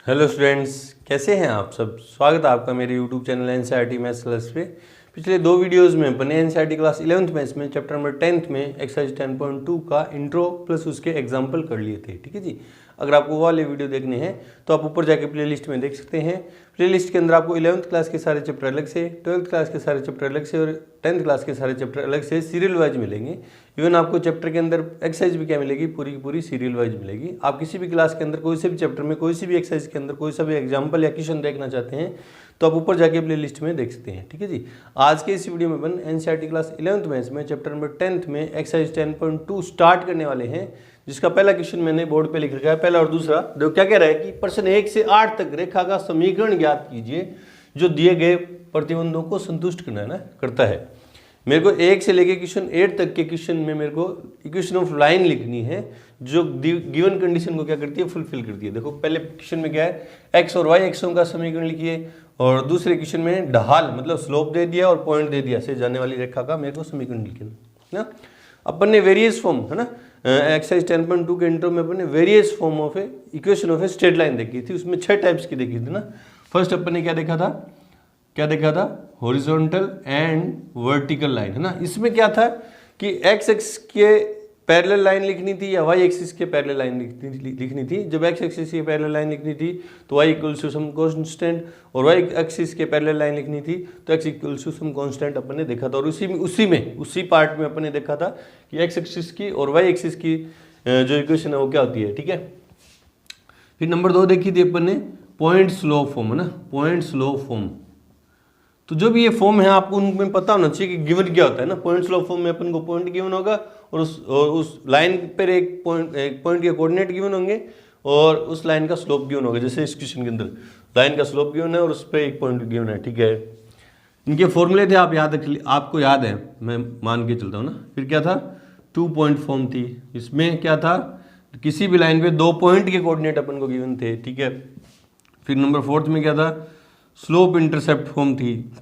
Hello students, कैसे हैं आप सब। स्वागत है आपका मेरे YouTube channel NCERT maths class पे। पिछले दो वीडियोस में अपने एनसीईआरटी क्लास 11th मैथ्स में चैप्टर नंबर 10th में एक्सरसाइज 10.2 का इंट्रो प्लस उसके एग्जाम्पल कर लिए थे। ठीक है जी। अगर आपको वो वाले वीडियो देखने हैं तो आप ऊपर जाके प्लेलिस्ट में देख सकते हैं। प्लेलिस्ट के अंदर आपको 11th क्लास के सारे चैप्टर अलग से, 12th क्लास के सारे चैप्टर अलग से और 10th क्लास के सारे चैप्टर अलग से सीरियल वाइज मिलेंगे। इवन आपको चैप्टर के अंदर एक्सरसाइज भी क्या मिलेगी, पूरी की पूरी सीरियल वाइज मिलेगी। आप किसी भी क्लास के अंदर कोई से भी चैप्टर में कोई सी भी एक्सरसाइज के अंदर कोई सा भी एग्जाम्पल या क्वेश्चन देखना चाहते हैं तो आप ऊपर जाके प्ले लिस्ट में देख सकते हैं। ठीक है जी। आज के इस वीडियो में अपन एनसीईआरटी क्लास 11th मैथ्स में चैप्टर नंबर 10th में एक्सरसाइज 10.2 स्टार्ट करने वाले हैं, जिसका पहला क्वेश्चन मैंने बोर्ड पे लिख रखा है। पहला और दूसरा देखो क्या कह रहा है कि प्रश्न 1 से 8 तक रेखा का समीकरण ज्ञात कीजिए जो दिए गए प्रतिबंधों को संतुष्ट करता है। मेरे को 1 से लेके क्वेश्चन 8 तक के क्वेश्चन में मेरे को इक्वेशन ऑफ लाइन लिखनी है जो गिवन कंडीशन को क्या करती है, फुलफिल करती है। देखो पहले क्वेश्चन में क्या है, एक्स और वाई एक्सों का समीकरण लिखिए, और दूसरे क्वेश्चन में ढाल मतलब स्लोप दे दिया और पॉइंट दे दिया से जाने वाली रेखा का मेरे को समीकरण लिखना ना। अपन ने वेरियस फॉर्म है ना, एक्सरसाइज 10.2 के इंट्रो में अपन ने various form of A equation of a straight line देखी थी। उसमें 6 टाइप्स की देखी थी ना। फर्स्ट अपन ने क्या देखा था, हॉरिजॉन्टल एंड वर्टिकल लाइन है ना। इसमें क्या था कि एक्स एक्सिस के पैरेलल लाइन लिखनी थी या वाई एक्सिस के पैरेलल लाइन लिखनी थी। जब एक्स एक्सिस की पैरेलल लाइन लिखनी थी तो Y equals to some constant, और वाई एक्सिस के पैरेलल लाइन लिखनी थी तो X equals to some constant अपन ने देखा था। और उसी पार्ट में अपन ने देखा था कि एक्स एक्सिस की और वाई एक्सिस की जो इक्वेशन है वो क्या होती है। ठीक है। फिर नंबर 2 देखी थी अपन ने पॉइंट स्लोप फॉर्म है ना, पॉइंट स्लोप फॉर्म। तो जो भी ये फॉर्म है आपको उनमें पता होना चाहिए कि गिवन क्या होता है ना। पॉइंट स्लोप फॉर्म में अपन को पॉइंट गिवन होगा और उस लाइन पर एक पॉइंट के कोऑर्डिनेट गिवन होंगे और उस लाइन का स्लोप गिवन होगा। जैसे इस क्वेश्चन के अंदर लाइन का स्लोप गिवन है और उस पर एक पॉइंट गिवन है। ठीक है। इनके फॉर्मूले थे, आपको याद है, मैं मान के चलता हूँ ना। फिर क्या था, 2 पॉइंट फॉर्म थी। इसमें क्या था, किसी भी लाइन पे 2 पॉइंट के कोऑर्डिनेट अपन को गिवन थे। ठीक है। फिर नंबर 4 में क्या था, स्लोप इंटरसेप्ट फॉर्म थी।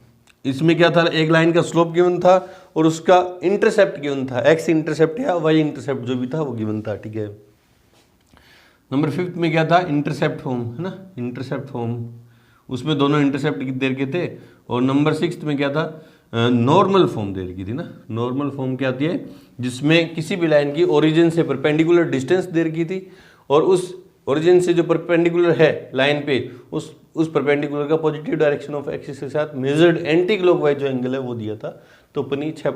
इसमें क्या था, एक लाइन का स्लोप गिवन था और उसका इंटरसेप्ट गिवन था, एक्स इंटरसेप्ट या वाई इंटरसेप्ट जो भी था वो गिवन था। ठीक है। नंबर 5 में क्या था, इंटरसेप्ट फॉर्म है ना, इंटरसेप्ट फॉर्म। उसमें दोनों इंटरसेप्ट दे रखे थे। और नंबर 6 में क्या था, नॉर्मल फॉर्म दे रखी थी ना। नॉर्मल फॉर्म क्या आती है, जिसमें किसी भी लाइन की ओरिजिन से परपेंडिकुलर डिस्टेंस दे रखी थी और उस ओरिजिन से जो परपेंडिकुलर है लाइन पे उस परपेंडिकुलर का पॉजिटिव डायरेक्शन ऑफ एक्सिस के साथ मेजर्ड एंटी क्लॉकवाइज जो एंगल है वो दिया था। तो अपनी 6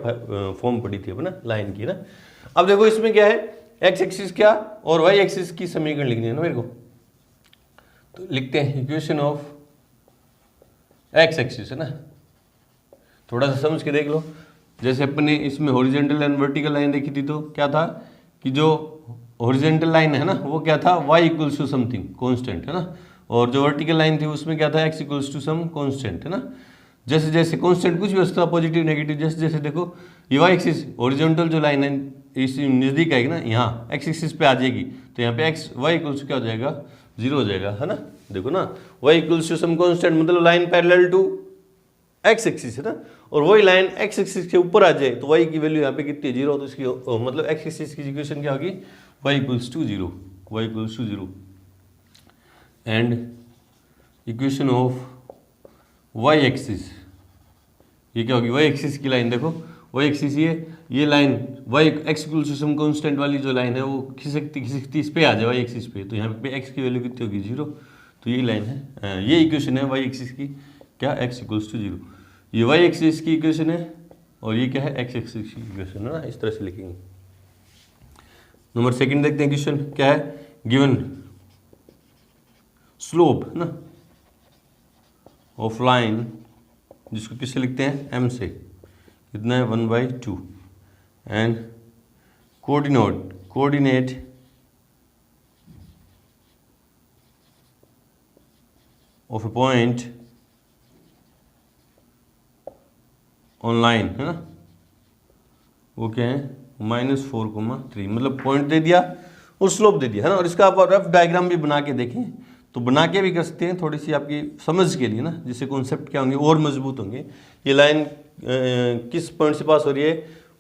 फॉर्म पड़ी थी अपना लाइन की ना। अब देखो इसमें क्या है, एक्स एक्सिस क्या और वाई एक्सिस की समीकरण लिखनी है ना मेरे को। तो लिखते हैं इक्वेशन ऑफ एक्स एक्सिस है ना। थोड़ा सा समझ के देख लो। जैसे अपने इसमें हॉरिजॉन्टल एंड वर्टिकल लाइन देखी थी तो क्या था कि जो हॉरिजॉन्टल लाइन है ना वो क्या था, y equals to something constant है ना। और जो वर्टिकल लाइन थी उसमें क्या था, x equals to some constant है ना। जैसे जैसे कांस्टेंट कुछ भी उसका पॉजिटिव नेगेटिव, जैसे जैसे देखो ये y एक्सिस हॉरिजॉन्टल जो लाइन है इस नज़दीक आएगी ना, यहाँ x एक्सिस पे आ जाएगी तो यहाँ पे y इक्वल्स क्या हो जाएगा, 0 हो जाएगा है ना। देखो ना, y equals to some constant मतलब line parallel to x axis है ना। और वही लाइन x एक्सिस के ऊपर आ जाए तो y की वैल्यू यहाँ पे कितनी है, 0। तो इसकी मतलब x एक्सिस की इक्वेशन क्या होगी, y equals to 0, y equals to 0। And equation of y axis ये क्या होगी, y एक्सिस की लाइन देखो, y एक्सिस ये line y x equals to some constant वाली जो लाइन है वो खिसकती इस पे आ जाए y एक्सिस पे। तो यहाँ पे x की वैल्यू कितनी होगी, 0। तो ये लाइन है, ये इक्वेशन है y एक्सिस की, क्या x इक्वल्स टू 0। ये y एक्सिस की इक्वेशन है और ये क्या है, x एक्सिस की इक्वेशन है ना। इस तरह से लिखेंगे। नंबर 2 देखते हैं क्वेश्चन क्या है, गिवन स्लोप है ना ऑफ लाइन, जिसको किससे लिखते हैं, m से, कितना है 1/2। And coordinate of A point on line है ना, वो क्या है -4,3। मतलब पॉइंट दे दिया और स्लोप दे दिया है ना। और इसका आप रफ डायग्राम भी बना के देखें तो बना के भी कर सकते हैं, थोड़ी सी आपकी समझ के लिए ना, जिससे कॉन्सेप्ट क्या होंगे और मजबूत होंगे। ये लाइन किस पॉइंट से पास हो रही है,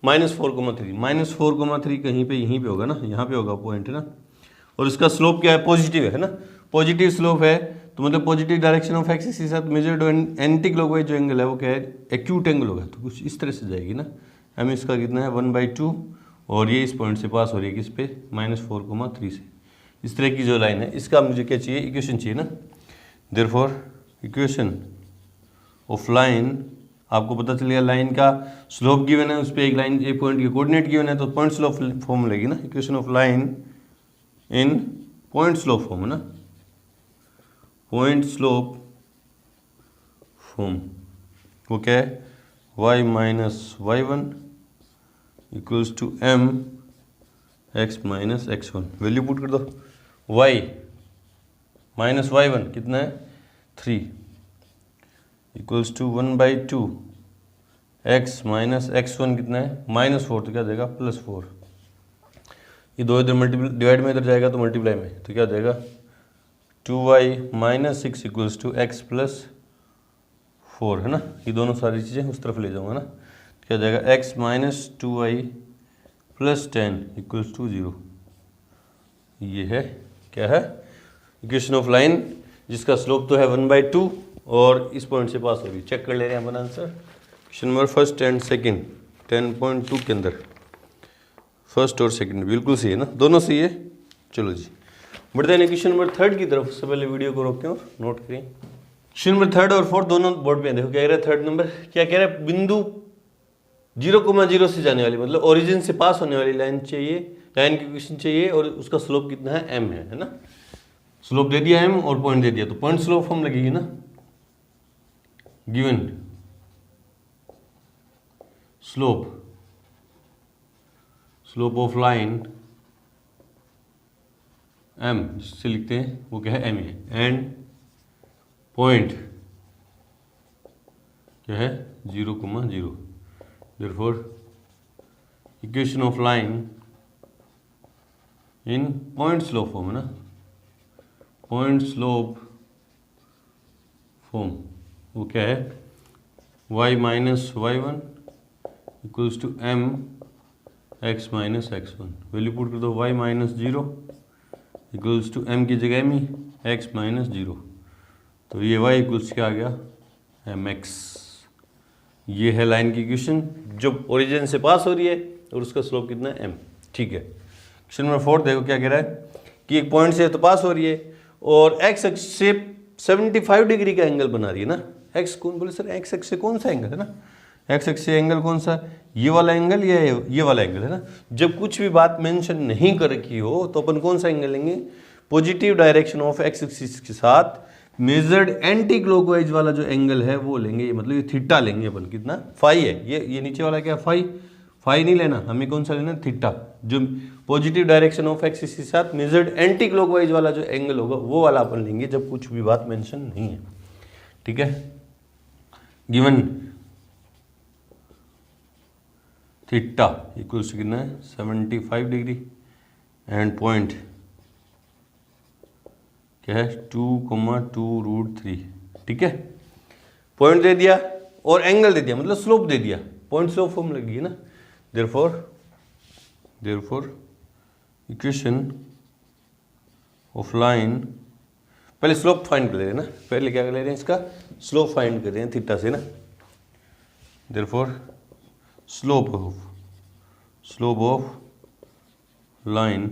-4,3 कहीं पे यहीं पे होगा ना, यहाँ पे होगा पॉइंट है ना। और इसका स्लोप क्या है, पॉजिटिव है ना। पॉजिटिव स्लोप है तो मतलब पॉजिटिव डायरेक्शन ऑफ एक्सिस के साथ मेजर्ड एंटी क्लॉकवाइज जो एंगल है वो क्या है, एक्यूट एंगल होगा। तो कुछ इस तरह से जाएगी ना। एम इसका कितना है 1/2 और ये इस पॉइंट से पास हो रही है किस पे -4,3 से। इस तरह की जो लाइन है इसका मुझे क्या चाहिए, इक्वेशन चाहिए ना। देयरफॉर इक्वेशन ऑफ लाइन, आपको पता चल गया लाइन का स्लोप गिवन है, उस पर एक लाइन एक पॉइंट के कोऑर्डिनेट गिवन है तो पॉइंट स्लोप फॉर्म लगेगी ना। Equation of line in point slope form है ना, पॉइंट स्लोप फॉर्म। वो क्या है y - y1 equals to m x - x1। Value put कर दो। y - y1 कितना है 3 इक्वल्स टू 1/2 x - x1 कितना है -4, तो क्या देगा +4। ये दो इधर मल्टीप्लाई डिवाइड में इधर जाएगा तो मल्टीप्लाई में, तो क्या देगा 2y - 6 इक्वल्स टू x + 4 है ना। ये दोनों सारी चीज़ें उस तरफ ले जाऊँगा ना, क्या जाएगा x - 2y + 10 इक्वल्स टू 0। ये है क्या है इक्वेशन ऑफ लाइन जिसका स्लोप तो है 1/2 और इस पॉइंट से पास हो रही। चेक कर ले रहे हैं अपन answer. Question number first and second 10.2 के अंदर फर्स्ट और सेकंड बिल्कुल सही है ना, दोनों सही है। चलो जी बढ़ते हैं क्वेश्चन नंबर थर्ड की तरफ। उससे पहले वीडियो को रोकते हैं और नोट करें। क्वेश्चन नंबर थर्ड और फोर्थ दोनों बोर्ड पे देखो क्या कह रहा है। थर्ड नंबर क्या कह रहा है, बिंदु 0,0 से जाने वाली मतलब ओरिजिन से पास होने वाली लाइन चाहिए, लाइन की इक्वेशन चाहिए और उसका स्लोप कितना है m है ना। स्लोप दे दिया m और पॉइंट दे दिया, तो पॉइंट स्लोप फॉर्म लगेगी ना। Given slope of line m जिससे लिखते हैं वो क्या है m है, एंड पॉइंट क्या है 0,0। Therefore equation of line in point slope form है ना, पॉइंट स्लोप फॉर्म वो क्या है y - y1 equals to m x - x1। Value put कर दो y - 0 इक्वल्स टू m की जगह m ही x - 0, तो ये y इक्वल्स क्या आ गया mx। ये है लाइन की इक्वेशन जो ओरिजिन से पास हो रही है और उसका स्लोप कितना है m। ठीक है। क्वेश्चन नंबर 4 देखो क्या कह रहा है कि एक पॉइंट से तो पास हो रही है और x अक्ष से 75 डिग्री का एंगल बना रही है ना। x कौन बोले सर, x अक्ष से कौन सा एंगल है ना, x अक्ष से एंगल कौन सा, ये वाला एंगल या ये वाला एंगल है ना। जब कुछ भी बात मेंशन नहीं कर रखी हो तो अपन कौन सा एंगल लेंगे, positive direction of x axis के साथ मेजर्ड एंटी क्लॉकवाइज वाला जो एंगल है वो लेंगे, मतलब ये थीटा लेंगे अपन। कितना फाई है ये नीचे वाला क्या फाई नहीं लेना, हमें कौन सा लेना थीटा। जो पॉजिटिव डायरेक्शन ऑफ एक्सिस के साथ मेजर्ड एंटी क्लॉकवाइज वाला जो एंगल होगा वो वाला अपन लेंगे जब कुछ भी बात मेंशन नहीं है। ठीक है। गिवन थीटा इक्वल्स कितना है 75 डिग्री एंड पॉइंट क्या है 2,2√3। ठीक है। पॉइंट दे दिया और एंगल दे दिया मतलब स्लोप दे दिया, पॉइंट स्लोप फॉर्म लगी ना। देयरफॉर इक्वेशन ऑफ लाइन, पहले स्लोप फाइंड कर ले रहे हैं ना, पहले क्या कर ले रहे हैं इसका स्लोप फाइंड कर रहे हैं थीटा से ना। देयरफॉर स्लोप ऑफ लाइन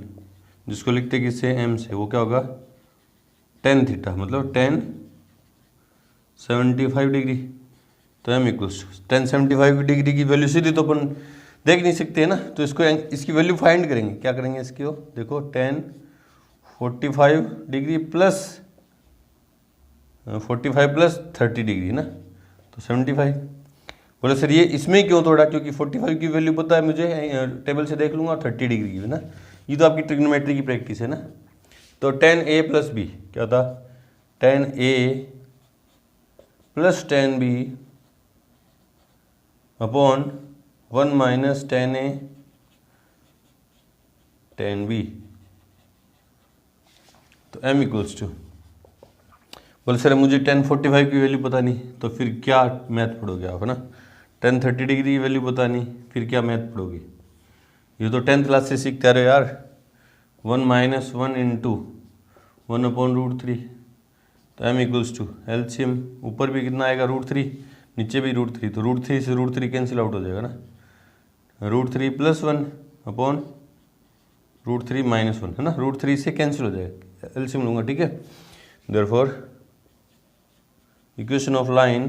जिसको लिखते किससे m से, वो क्या होगा tan थीटा, मतलब tan 75 डिग्री, तो m इक्वल्स tan 75 डिग्री की वैल्यू सीधी तो अपन देख नहीं सकते है ना, तो इसको इसकी वैल्यू फाइंड करेंगे। क्या करेंगे इसकी, हो देखो tan 45 degree plus 45 plus 30 degree ना, तो 75। बोले सर ये इसमें क्यों तोड़ा, क्योंकि 45 की वैल्यू पता है मुझे, टेबल से देख लूँगा 30 डिग्री की है ना। ये तो आपकी ट्रिग्नोमेट्री की प्रैक्टिस है ना। तो tan a प्लस बी क्या था, tan a plus tan b upon 1 minus tan a tan b, तो m इक्वल्स टू, बोले सर मुझे tan 45 की वैल्यू पता नहीं, तो फिर क्या मैथ पढ़ोगे आप है ना। tan 30 डिग्री की वैल्यू पता नहीं, फिर क्या मैथ पढ़ोगे। ये तो 10th क्लास से सीखते आ रहे हो यार। 1 - 1 × 1/√3, तो m इक्वल्स टू एलसीएम ऊपर भी कितना आएगा √3, नीचे भी √3, तो √3 से √3 कैंसिल आउट हो जाएगा ना, √3 + 1/√3 - 1 है ना, √3 से कैंसिल हो जाएगा, एलसीएम लूँगा, ठीक है। Therefore equation of line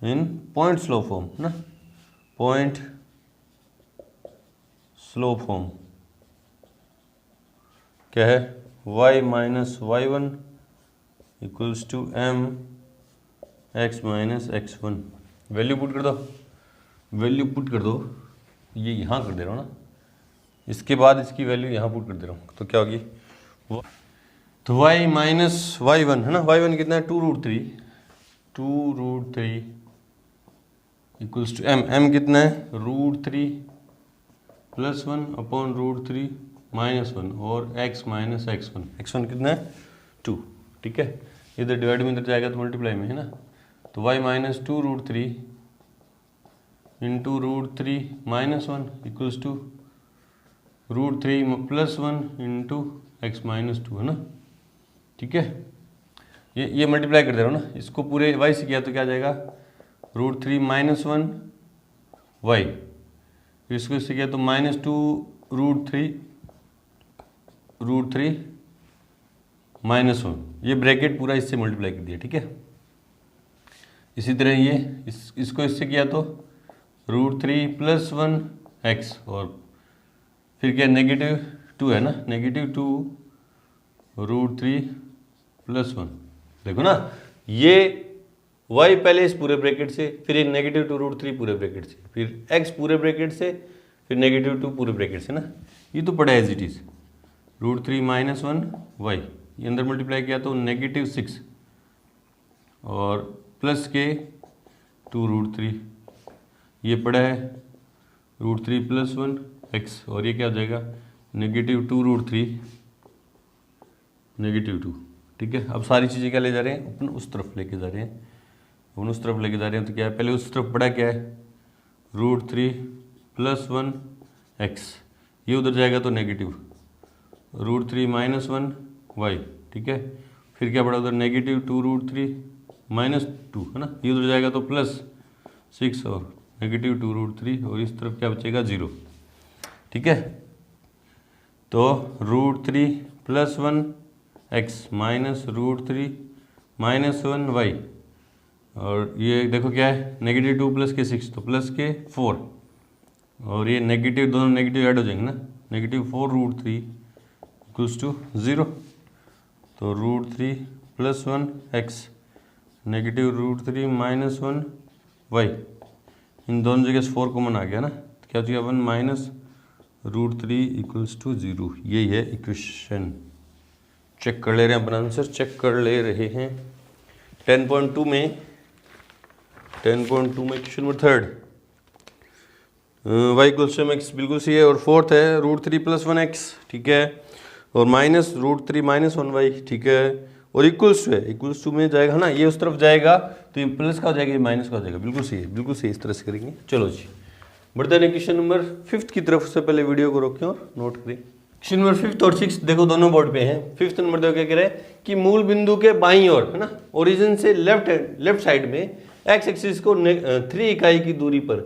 in point slope form ना, पॉइंट स्लोप फॉर्म क्या है, y - y1 equals to m x - x1। Value put कर दो, वैल्यू पुट कर दो, ये यहाँ कर दे रहा हूँ ना, इसके बाद इसकी वैल्यू यहाँ पुट कर दे रहा हूँ, तो क्या होगी, तो y - y1 है ना, y1 कितना है 2√3, 2√3 इक्वल्स टू m कितना है √3 + 1/√3 - 1 और x - x1 कितना है 2, ठीक है। इधर डिवाइड में इधर जाएगा तो मल्टीप्लाई में है ना, तो y - 2√3 into √3 - 1 equals to √3 + 1 into x - 2 है ना, ठीक है। ये मल्टीप्लाई कर दे रहा हूँ ना, इसको पूरे y से किया तो क्या आ जाएगा √3 - 1 y, इसको इससे किया तो -2√3 √3 - 1, ये ब्रैकेट पूरा इससे मल्टीप्लाई कर दिया, ठीक है। इसी तरह ये इसको इससे किया तो √3 + 1 x, और फिर क्या -2 है ना, -2 √3 + 1, देखो ना, ये y पहले इस पूरे ब्रैकेट से, फिर -2 √3 पूरे ब्रैकेट से, फिर x पूरे ब्रैकेट से, फिर -2 पूरे ब्रैकेट से ना, ये तो पड़ा एज इट इज √3 - 1 y, ये अंदर मल्टीप्लाई किया तो -6 और प्लस के 2√3, ये पड़ा है √3 + 1 x, और ये क्या हो जाएगा -2√3 -2, ठीक है। अब सारी चीज़ें क्या ले जा रहे हैं, अपन उस तरफ लेके जा रहे हैं, अपन उस तरफ लेके जा रहे हैं, तो क्या है, पहले उस तरफ पड़ा क्या है √3 + 1 x, ये उधर जाएगा तो नेगेटिव √3 - 1 y, ठीक है। फिर क्या पड़ा उधर -2√3 - 2 है ना, ये उधर जाएगा तो +6 और -2√3, और इस तरफ क्या बचेगा 0, ठीक है। तो √3 + 1 x -√3 - 1 y, और ये देखो क्या है -2 + के 6 तो +4, और ये नेगेटिव, दोनों नेगेटिव ऐड हो जाएंगे ना, -4 √3 इक्वल्स टू 0, तो √3 + 1 x -√3 - 1 y, इन दोनों जगह से 4 कॉमन आ गया ना, तो क्या हो जाएगा 1 -√3 इक्वल्स टू 0, यही है इक्वेशन। चेक कर ले रहे हैं अपना आंसर, चेक कर ले रहे हैं 10.2 में, 10.2 में क्वेश्चन नंबर 3 y = mx बिल्कुल सही है, और फोर्थ है √3 + 1 x, ठीक है, और -√3 - 1 y, ठीक है, और इक्वल्स टू है, इक्वल्स टू में जाएगा ना, ये उस तरफ जाएगा तो ये प्लस का हो जाएगा, ये माइनस का हो जाएगा, बिल्कुल सही है, बिल्कुल सही, इस तरह से करेंगे। चलो जी बढ़ते हैं क्वेश्चन नंबर 5 की तरफ, से पहले वीडियो को रोकें और नोट करें। क्वेश्चन नंबर 5 और 6 देखो दोनों बोर्ड पे हैं। 5th नंबर देखो क्या कह रहे हैं कि मूल बिंदु के बाईं ओर है ना, ओरिजिन से लेफ्ट साइड में एक्स एक्सिस को 3 इकाई की दूरी पर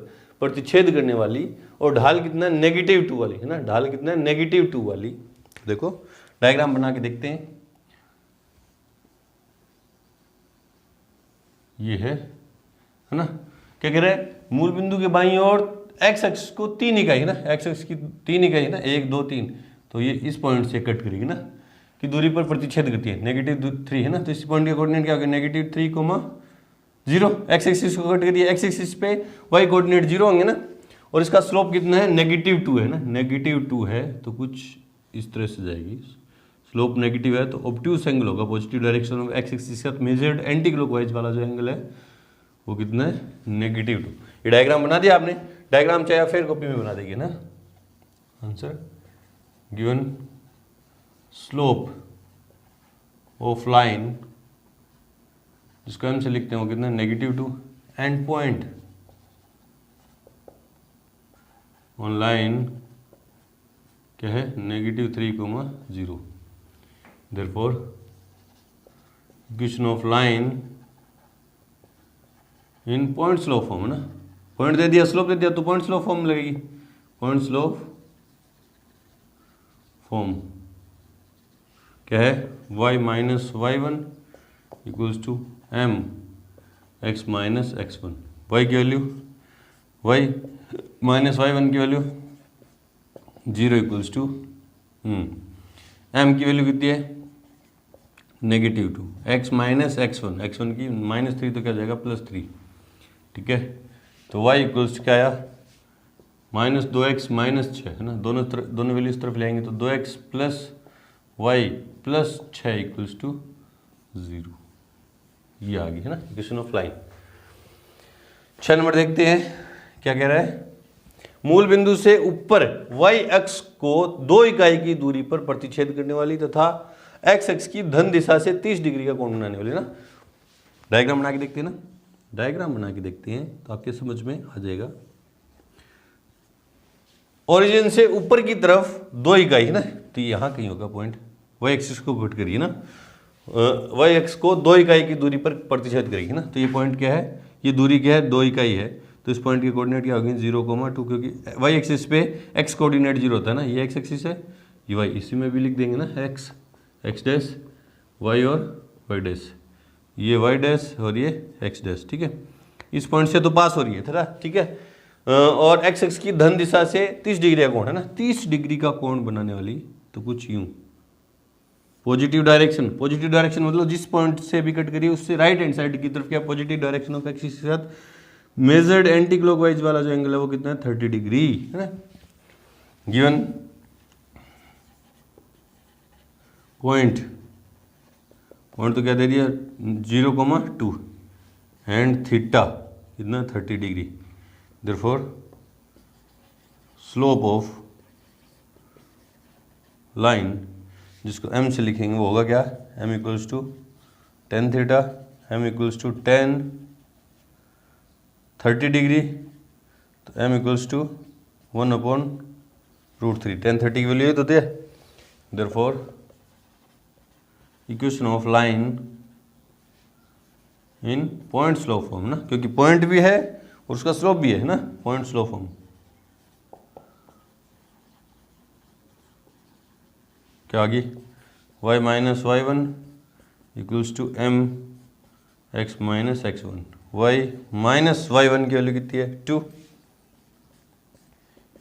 प्रतिच्छेद करने वाली और ढाल कितना -2 वाली है ना, ढाल कितना -2 वाली, देखो डायग्राम बना के देखते हैं। ये है ना, क्या कह रहे हैं मूल बिंदु के बाईं ओर एक्स एक्सिस को 3 इकाई है ना, एक्स एक्सिस की 3 इकाई है ना, 1 2 3, तो ये इस पॉइंट से कट करेगी ना की दूरी पर प्रतिच्छेद करती है, -3 है ना, तो इस पॉइंट के कोऑर्डिनेट क्या हो गया -3, 0, एक्स एक्सिस को कट करिए, एक्स एक्सिस पे वाई कोऑर्डिनेट 0 होंगे ना, और इसका स्लोप कितना है -2 है ना, -2 है तो कुछ इस तरह से जाएगी, स्लोप नेगेटिव है तो ऑब्ट्यूस एंगल होगा पॉजिटिव डायरेक्शन में, एक्स एक्सिस का मेजर्ड एंटी क्लॉकवाइज वाला जो एंगल है वो कितना है -2। ये डायग्राम बना दिया आपने, डायग्राम चाहे फिर कॉपी में बना देंगे ना। Answer given slope of line जिसको हम से लिखते हैं वो कितना -2 एंड पॉइंट ऑन लाइन क्या है -3, 0, therefore equation of line in point slope form है ना, पॉइंट दे दिया स्लोप दे दिया तो पॉइंट स्लोप फॉर्म लगेगी, पॉइंट स्लोप फॉर्म क्या है, y minus y one equals to m x minus x one, y की value y minus y one की वैल्यू 0 इक्वल्स टू एम की वैल्यू कितनी है -2, एक्स माइनस एक्स वन की -3 तो क्या जाएगा +3, ठीक है। तो y इक्वल्स क्या आया -2x -6 है ना, दोनों वैल्यू इस तरफ ले आएंगे तो 2x plus y plus 6 equals to 0, ये आ गई है ना इक्वेशन ऑफ लाइन। 6 नंबर देखते हैं क्या कह रहा है, मूल बिंदु से ऊपर y अक्ष को 2 इकाई की दूरी पर प्रतिच्छेद करने वाली तथा x अक्ष की धन दिशा से 30 डिग्री का कोण बनाने वाली ना, डायग्राम बना के देखते हैं ना, डायग्राम बना के देखते हैं तो आपके समझ में आ जाएगा। ओरिजिन से ऊपर की तरफ 2 इकाई है ना, तो यहाँ कहीं होगा पॉइंट, y एक्सिस को घट करिए ना, y एक्स को 2 इकाई की दूरी पर प्रतिच्छेद करेगी ना, तो ये पॉइंट क्या है, ये दूरी क्या है 2 इकाई है, तो इस पॉइंट के कोऑर्डिनेट क्या होगी 0,2, क्योंकि y एक्सिस पे x कोऑर्डिनेट 0 होता है ना, ये x एक्सिस है, ये y, इसी में भी लिख देंगे ना x डैश y और y डैश, ये y डैश और ये x डैश, ठीक है। इस पॉइंट से तो पास हो रही है था, ठीक है, और x एक्स की धन दिशा से 30 डिग्री का कोण है ना, 30 डिग्री का कोण बनाने वाली, तो कुछ यूं पॉजिटिव डायरेक्शन मतलब जिस पॉइंट से भी कट करिए उससे राइट हैंड साइड की तरफ क्या पॉजिटिव डायरेक्शन ऑफ एक्सिस के साथ मेजर्ड एंटी क्लॉकवाइज वाला जो एंगल है वो कितना है 30 डिग्री है ना। गिवन पॉइंट तो क्या दे दिया 0,2 एंड थीटा कितना 30 degree, therefore slope of line जिसको m से लिखेंगे वो होगा क्या, m equals to tan theta, m equals to tan 30 degree, तो m इक्वल्स टू 1/√3, tan 30 की वैल्यू तो है, therefore equation of line in point slope form ना, क्योंकि पॉइंट भी है और उसका स्लोप भी है ना, पॉइंट स्लोप फॉर्म क्या आ गई, y minus y one equals to m x minus x one, y minus y one की वैल्यू कितनी है 2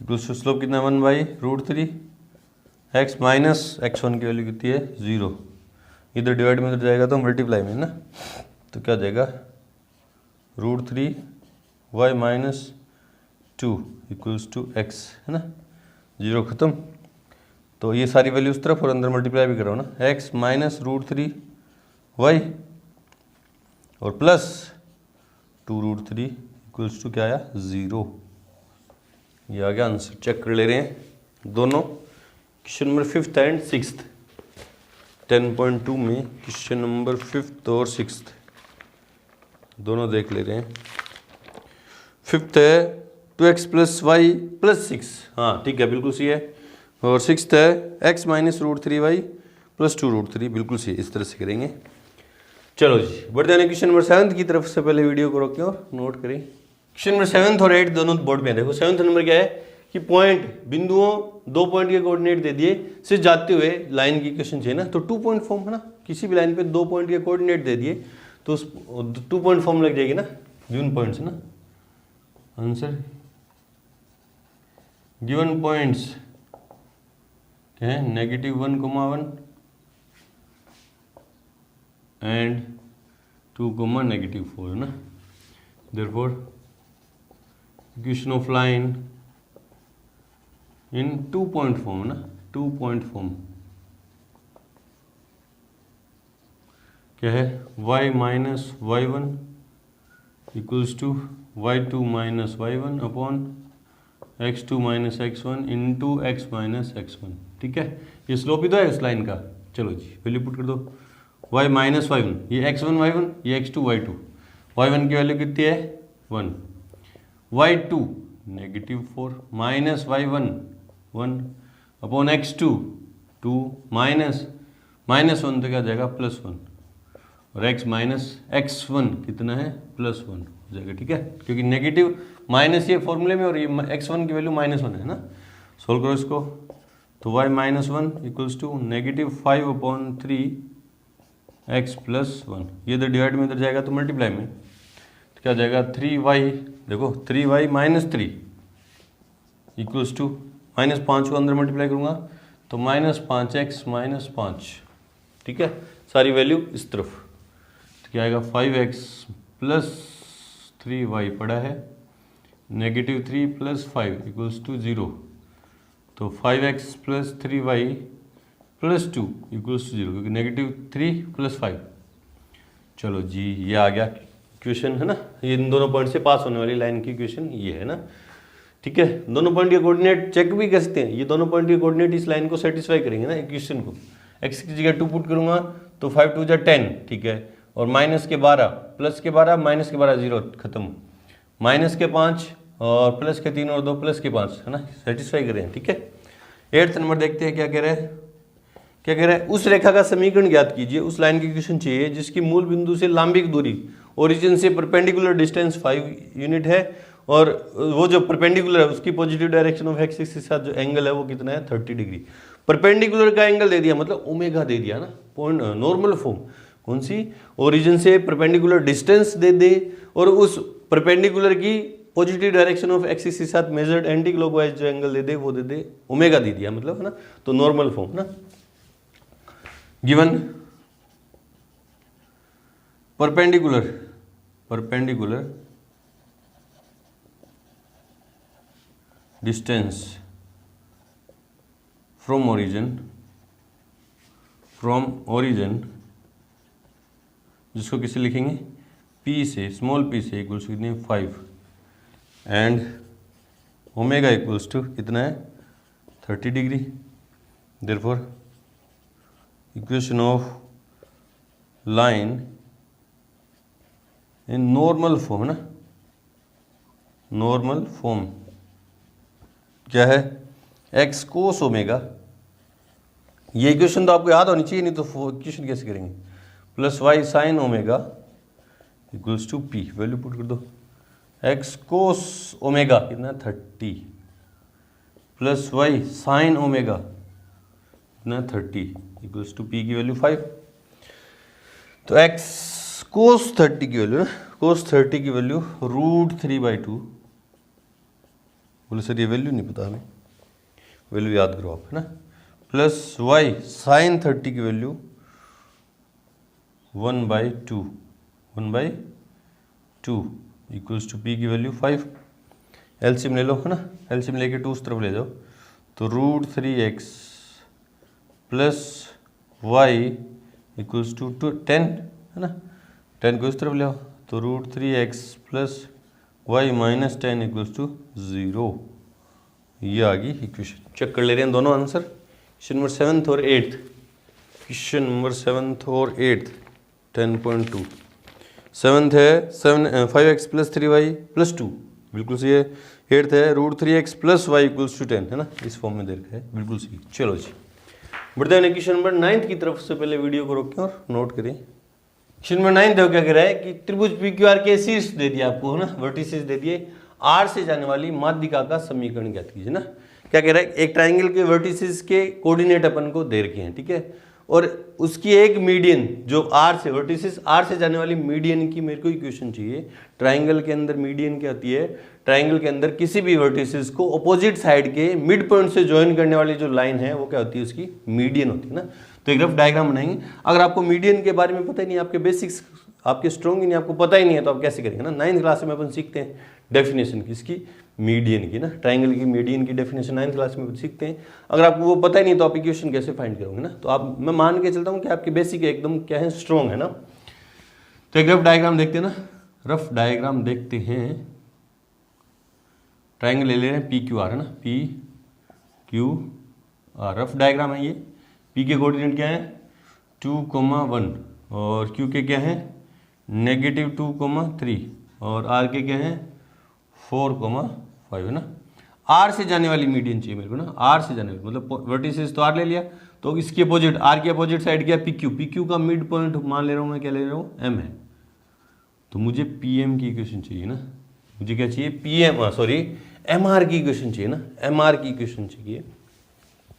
इक्वल्स टू स्लोप कितना 1/√3, x माइनस एक्स वन की वैल्यू कितनी है 0, इधर डिवाइड में उधर जाएगा तो मल्टीप्लाई में ना, तो क्या जाएगा √3 y minus 2 equals to x है ना, 0 खत्म, तो ये सारी वैल्यू उस तरफ और अंदर मल्टीप्लाई भी करो ना, x माइनस √3 y और प्लस 2√3 इक्वल्स टू क्या आया 0, ये आ गया आंसर। चेक कर ले रहे हैं दोनों question number 5th and 6th, 10.2 में क्वेश्चन नंबर 5th और 6th दोनों देख ले रहे हैं। 5th है 2x प्लस वाई प्लस 6, हाँ ठीक है बिल्कुल सही है, और 6th है x माइनस √3y प्लस 2√3, बिल्कुल सही, इस तरह से करेंगे। चलो जी बढ़ते हैं क्वेश्चन नंबर 7th की तरफ से, पहले वीडियो को रोकें और नोट करें। क्वेश्चन नंबर 7th और 8 दोनों बोर्ड में देखो। 7th नंबर क्या है कि पॉइंट बिंदुओं 2 पॉइंट के कोऑर्डिनेट दे दिए से जाते हुए लाइन की क्वेश्चन चाहिए ना, तो 2 पॉइंट फॉर्म है ना, किसी भी लाइन पे 2 पॉइंट के कोऑर्डिनेट दे दिए तो उस 2 पॉइंट फॉर्म लग जाएगी ना, गिवन पॉइंट्स है ना, आंसर गिवन पॉइंट्स क्या है -1,1 एंड 2,-4 ना, therefore equation of line in 2 point form ना, 2 पॉइंट फॉर्म क्या है y minus y one equals to y2 minus y one upon x2 minus x one into x minus x one, ठीक है। ये slope ही तो है इस लाइन का, चलो जी वैल्यू पुट कर दो, y माइनस वाई वन, ये x1 y1, ये x2 y2, y1 की वैल्यू कितनी है 1, y2 -4 minus y one 1 upon x2 2 minus -1 तो क्या जाएगा +1, और x माइनस x1 कितना है +1 हो जाएगा, ठीक है, क्योंकि नेगेटिव माइनस ये फॉर्मूले में और ये x1 की वैल्यू -1 है ना। सोल्व करो इसको, तो y -1 इक्वल्स टू -5/3 x + 1, ये इधर डिवाइड में इधर जाएगा तो मल्टीप्लाई में, तो क्या जाएगा 3y, देखो 3y - 3 इक्वल्स टू -5 को अंदर मल्टीप्लाई करूँगा तो -5x - 5, ठीक है, सारी वैल्यू इस तरफ, तो क्या आएगा 5x + 3y पड़ा है, -3 + 5 इक्वल्स टू 0, तो 5x + 3y + 2 इक्वल्स टू 0, क्योंकि -3 + 5। चलो जी, ये आ गया क्वेश्चन, है ना, ये इन दोनों पॉइंट से पास होने वाली लाइन की क्वेश्चन ये है ना, ठीक है। दोनों पॉइंट के कोऑर्डिनेट चेक भी कर सकते हैं, ये दोनों पॉइंट के कोऑर्डिनेट इस लाइन को सेटिस्फाई करेंगे ना इक्वेशन को। x की जगह 2 पुट करूंगा तो 5 2 = 10, ठीक है, और -12 +12 -12 0 खत्म, -5 और +3 और 2 +5, है ना, सेटिस्फाई करें, ठीक है। 8th नंबर देखते हैं क्या कह रहा है, क्या कह रहा है, उस रेखा का समीकरण ज्ञात कीजिए, उस लाइन की इक्वेशन चाहिए जिसकी मूल बिंदु से लांबिक दूरी ओरिजिन से परपेंडिकुलर डिस्टेंस 5 यूनिट है, और वो जो परपेंडिकुलर है उसकी पॉजिटिव डायरेक्शन ऑफ एक्सिस के साथ जो एंगल है वो कितना है 30 डिग्री। परपेंडिकुलर का एंगल दे दिया, मतलब ओमेगा दे दिया ना, पॉइंट नॉर्मल फॉर्म, कौन सी, ओरिजिन से परपेंडिकुलर डिस्टेंस दे दे, और उस परपेंडिकुलर की पॉजिटिव डायरेक्शन ऑफ एक्सिस के साथ मेजर्ड एंटी क्लॉकवाइज जो एंगल दे दे वो दे दे ओमेगा दे दिया, मतलब, है ना, तो नॉर्मल फॉर्म ना। Given perpendicular distance from origin, जिसको किसे लिखेंगे p से, स्मॉल p से इक्वल्स टू कितने 5, एंड ओमेगा इक्वल्स टू कितना है 30 degree. Therefore equation of line in normal form, ना, नॉर्मल फॉर्म क्या है x cos ओमेगा, ये इक्वेशन तो आपको याद होनी चाहिए, नहीं तो इक्वेशन कैसे करेंगे, +y sin omega equals to p, value put कर दो, x cos ओमेगा कितना 30 +y sin ओमेगा कितना 30 इक्वल्स टू p की वैल्यू 5, तो x cos 30 की वैल्यू ना, cos 30 की वैल्यू √3/2, बोले सर ये वैल्यू नहीं पता हमें, वैल्यू याद करो आप, है ना, +y sin 30 की वैल्यू 1/2 इक्वल्स टू p की वैल्यू 5, एलसीएम ले लो, है ना, एलसीएम लेके 2 उस तरफ ले जाओ, तो √3x + y इक्वल्स टू 10, है ना, 10 को इस तरफ ले आओ, तो √3x + y - 10 इक्वल्स टू 0, ये आ गई इक्वेशन। चेक कर ले रहे हैं दोनों आंसर, क्वेश्चन नंबर 7th और 8th, क्वेश्चन नंबर 7th और 8th 10.2, 7th है 5x + 3y + 2, बिल्कुल सही है। 8th है √3x + y इक्वल्स टू 10, है ना, इस फॉर्म में दे रखा है, बिल्कुल सही। चलो जी, बढ़ते हैं क्वेश्चन नंबर 9th की तरफ। से पहले वीडियो को रोकें और नोट करें। क्वेश्चन नंबर 9 देखो क्या कह रहा है कि त्रिभुज PQR के शीर्ष दे दिया आपको, है ना, वर्टिसेस दे दिए, R से जाने वाली माध्यिका का समीकरण ज्ञात कीजिए ना। क्या कह रहा है, एक ट्राइंगल के वर्टिसेस के कोऑर्डिनेट अपन को दे रखे हैं, ठीक है, और उसकी एक मीडियन जो R से, वर्टिसेस R से जाने वाली मीडियन की मेरे को इक्वेशन चाहिए। ट्राइंगल के अंदर मीडियन क्या होती है, ट्राइंगल के अंदर किसी भी वर्टिसेस को अपोजिट साइड के मिड पॉइंट से ज्वाइन करने वाली जो लाइन है वो क्या होती है, उसकी मीडियन होती है ना। तो एक रफ डायग्राम बनाएंगे। अगर आपको मीडियन के बारे में पता ही नहीं, आपके बेसिक्स आपके स्ट्रॉन्ग ही नहीं, आपको पता ही नहीं है, तो आप कैसे करेंगे ना। 9th क्लास में अपन सीखते हैं डेफिनेशन किसकी, मीडियन की ना, ट्राइंगल की मीडियन की डेफिनेशन 9th क्लास में सीखते हैं। अगर आपको वो पता ही नहीं तो आप इक्वेशन कैसे फाइंड करोगे ना। तो आप, मैं मान के चलता हूँ कि आपके बेसिक एकदम क्या है, स्ट्रॉन्ग है ना। तो एक रफ डायग्राम देखते हैं ना, रफ डायग्राम देखते हैं। ट्राइंगल ले ले रहे हैं PQR, है ना, PQR रफ डायग्राम है ये। P के कोऑर्डिनेट क्या है 2,1 और Q के क्या है -2,3 और R के क्या है 4,5, है ना। R से जाने वाली मीडियन चाहिए मेरे को ना, R से जाने वाली, मतलब वर्टिसेस तो R ले लिया, तो इसके अपोजिट आर के अपोजिट साइड क्या पी क्यू, पी क्यू का मिड पॉइंट मान ले रहा हूँ मैं, क्या ले रहा हूँ, एम है। तो मुझे पी एम की इक्वेशन चाहिए ना, मुझे क्या चाहिए, P M sorry M R की इक्वेशन चाहिए ना, एम आर की इक्वेशन चाहिए।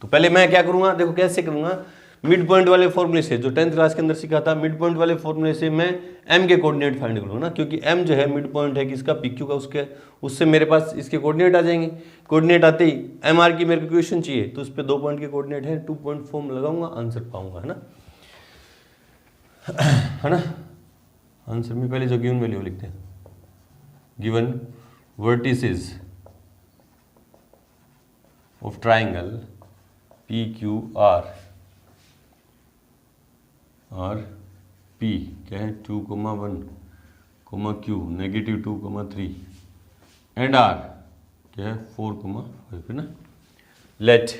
तो पहले मैं क्या करूँगा, देखो कैसे करूँगा, मिड पॉइंट वाले फॉर्मूले से, जो 10th क्लास के अंदर सीखा था, मिड पॉइंट वाले फॉर्मूले से मैं एम के कोऑर्डिनेट फाइंड करूँगा ना, क्योंकि एम जो है मिड पॉइंट है किसका, पी क्यू का, उसके उससे मेरे पास इसके कोऑर्डिनेट आ जाएंगे। कोऑर्डिनेट आते ही एम आर की मेरे को इक्वेशन चाहिए, तो उस पर 2 पॉइंट के कोऑर्डिनेट है, 2 पॉइंट फॉर्म लगाऊंगा, आंसर पाऊंगा, है ना, है ना। आंसर में पहले जो गिवन वैल्यू लिखते हैं, given vertices of triangle P Q R और P क्या है 2,1, Q -2,3 एंड R क्या है 4,5 है ना। लेट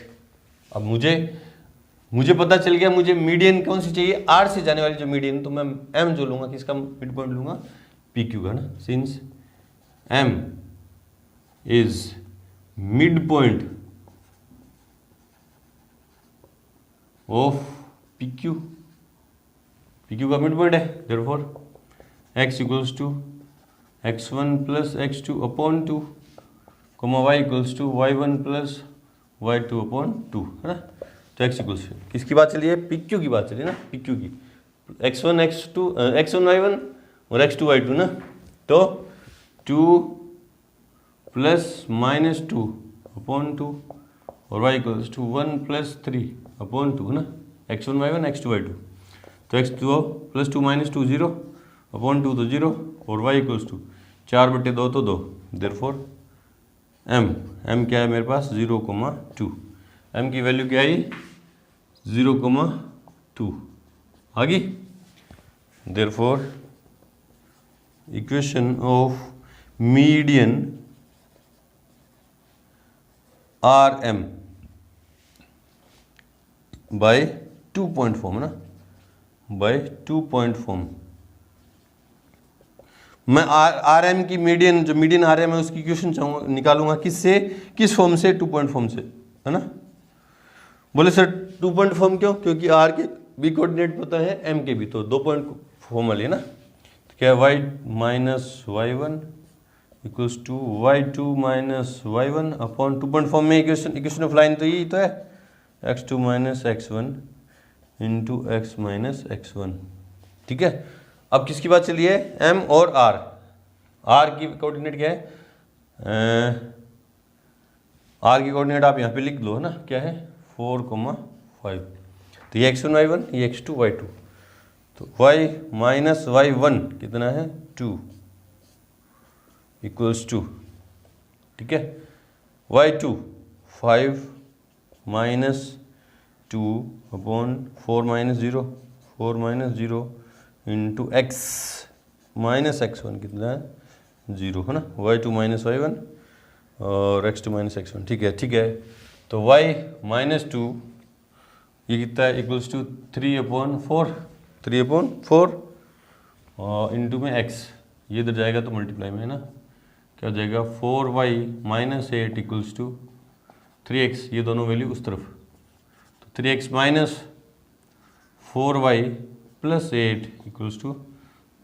अब मुझे पता चल गया मुझे मीडियन कौन सी चाहिए, R से जाने वाली जो मीडियन, तो मैं M जो लूँगा किसका मिड पॉइंट लूँगा, PQ का ना, since M is mid point of PQ, PQ का मिड पॉइंट है, therefore x equals to x1 plus x2 upon 2, y equals to y1 plus y2 upon 2, है ना। तो x इक्वल्स किसकी बात चली है, PQ की बात चली ना, PQ की, x1 y1 और x2 y2 ना। तो 2 प्लस माइनस 2 अपॉन 2 और y equals to 1 plus 3 upon 2, है ना, x1 y1 x2 y2। तो x2 प्लस 2 माइनस 2 0 अपॉन 2 तो 0 और y इक्वल्स टू 4/2 तो 2, देयरफॉर m क्या है मेरे पास 0,2, m की वैल्यू क्या आई 0,2 आ गई। Therefore equation of median R M by 2 point form, है ना, बाय 2 पॉइंट फॉर्म। मैं आर एम की मीडियन, जो मीडियन आर एम है उसकी इक्वेशन निकालूंगा किससे, किस फॉर्म से, 2 पॉइंट फॉर्म से, है ना। बोले सर 2 पॉइंट फॉर्म क्यों, क्योंकि आर के भी कोऑर्डिनेट पता है, एम के भी, तो 2 पॉइंट फॉर्म वाली है ना। तो क्या y minus y1 equals to y2 minus y1 upon 2 point form में इक्वेशन ऑफ लाइन तो यही तो है, x2 minus x1 into x minus x1, ठीक है। अब किसकी बात चली है, m और r की कोऑर्डिनेट क्या है, r की कोऑर्डिनेट आप यहाँ पे लिख लो, है ना, क्या है 4,5। तो ये x1 y1, ये x2 y2, तो y माइनस y1 कितना है 2 इक्वल्स टू, ठीक है, y2 5 minus 2 upon 4 minus 0 into x minus x1 कितना है 0, है ना, y2 माइनस y1 और x2 माइनस x1, ठीक है। तो y माइनस 2 ये कितना है इक्वल्स टू 3/4 और इंटू में x, ये इधर जाएगा तो मल्टीप्लाई में, है ना, क्या हो जाएगा 4y minus 8 equals to 3x, ये दोनों वैल्यू उस तरफ, तो 3x minus 4y plus 8 equals to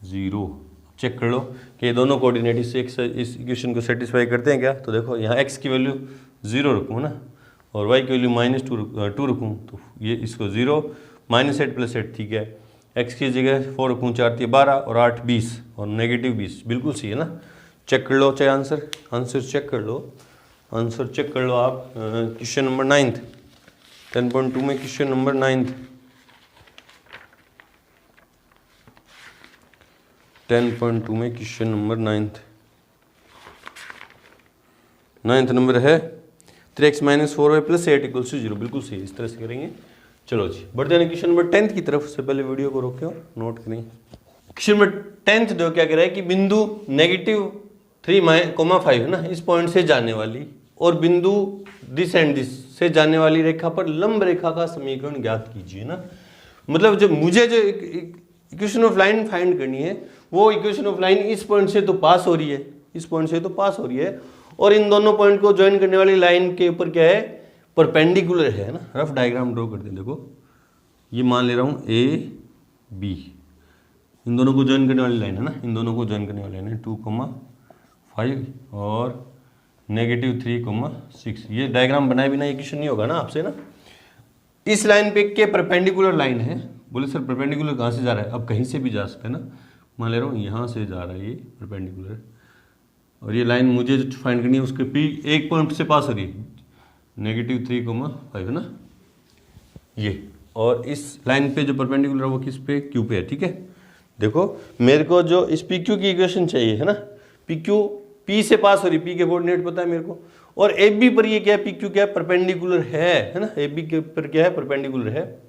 0। Check कर लो कि ये दोनों कोऑर्डिनेट इस इक्वेशन को सेटिस्फाई करते हैं क्या। तो देखो यहाँ x की वैल्यू 0 रखूँ ना, और y की वैल्यू -2 रखूँ, तो ये इसको 0 -8 प्लस 8, ठीक है। x की जगह 4 रखूँ, 4 × 12 और 8 20 और -20, बिल्कुल सही है ना। चेक कर लो चाहे आंसर चेक कर लो, आंसर चेक कर लो आप। क्वेश्चन नंबर 9 10.2 में क्वेश्चन नंबर 9 10.2 में क्वेश्चन नंबर 9th नंबर है 3x minus 4y plus 8 equals to 0, बिल्कुल सही, इस तरह से करेंगे। चलो जी बढ़ते हैं क्वेश्चन नंबर 10th की तरफ। से पहले वीडियो को रोके और नोट करें। क्वेश्चन नंबर 10th जो क्या कह रहा है कि बिंदु -3,5 है ना, इस पॉइंट से जाने वाली और बिंदु दिस एंड दिस से जाने वाली रेखा पर लंब रेखा का समीकरण ज्ञात कीजिए ना। मतलब जो मुझे जो इक्वेशन ऑफ लाइन फाइंड करनी है, वो इक्वेशन ऑफ लाइन इस पॉइंट से तो पास हो रही है, इस पॉइंट से तो पास हो रही है, और इन दोनों पॉइंट को ज्वाइन करने वाली लाइन के ऊपर क्या है, परपेंडिकुलर है ना, रफ डायग्राम ड्रॉ करते हैं। देखो ये मान ले रहा हूँ ए बी, इन दोनों को ज्वाइन करने वाली लाइन है ना, इन दोनों को ज्वाइन करने वाली लाइन है 2,5 और -3,6। ये डायग्राम बनाए बिना ये क्वेश्चन नहीं होगा ना आपसे ना। इस लाइन पे के परपेंडिकुलर लाइन है, बोले सर परपेंडिकुलर कहाँ से जा रहा है, अब कहीं से भी जा सकता है ना, मान ले रहा हूँ यहाँ से जा रहा है ये परपेंडिकुलर, और ये लाइन मुझे जो फाइंड करनी है उसके पी एक पॉइंट से पास हो रही है -3,5 है ना ये, और इस लाइन पे जो परपेंडिकुलर है वो किस पे, क्यू पे है। ठीक है, देखो मेरे को जो इस पी क्यू की इक्वेशन चाहिए है ना, पी क्यू पी से पास हो रही, पी के कोऑर्डिनेट पता है मेरे को, और ए बी पर ये क्या है, पी क्यू क्या है, परपेंडिकुलर है ना, ए बी के पर क्या है, परपेंडिकुलर है।